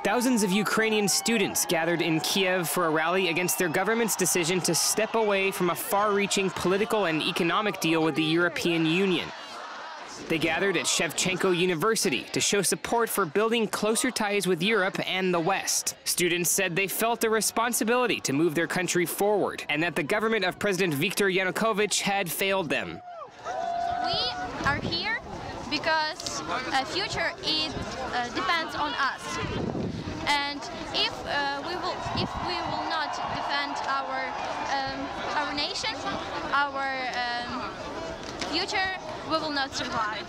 Thousands of Ukrainian students gathered in Kiev for a rally against their government's decision to step away from a far-reaching political and economic deal with the European Union. They gathered at Shevchenko University to show support for building closer ties with Europe and the West. Students said they felt a responsibility to move their country forward and that the government of President Viktor Yanukovych had failed them. We are here because the future depends on us. And if we will not defend our nation, our future, we will not survive.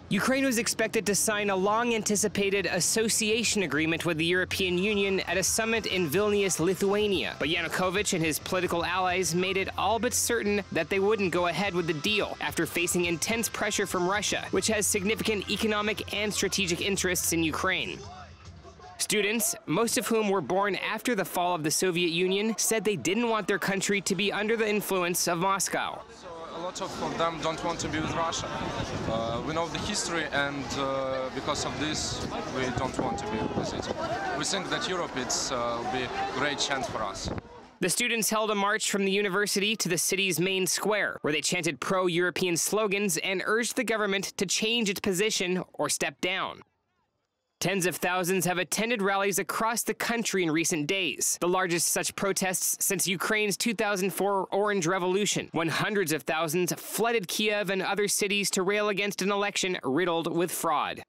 Ukraine was expected to sign a long-anticipated association agreement with the European Union at a summit in Vilnius, Lithuania. But Yanukovych and his political allies made it all but certain that they wouldn't go ahead with the deal after facing intense pressure from Russia, which has significant economic and strategic interests in Ukraine. Students, most of whom were born after the fall of the Soviet Union, said they didn't want their country to be under the influence of Moscow. A lot of them don't want to be with Russia. We know the history, and because of this, we don't want to be with it. We think that Europe will be a great chance for us. The students held a march from the university to the city's main square, where they chanted pro-European slogans and urged the government to change its position or step down. Tens of thousands have attended rallies across the country in recent days, the largest such protests since Ukraine's 2004 Orange Revolution, when hundreds of thousands flooded Kiev and other cities to rail against an election riddled with fraud.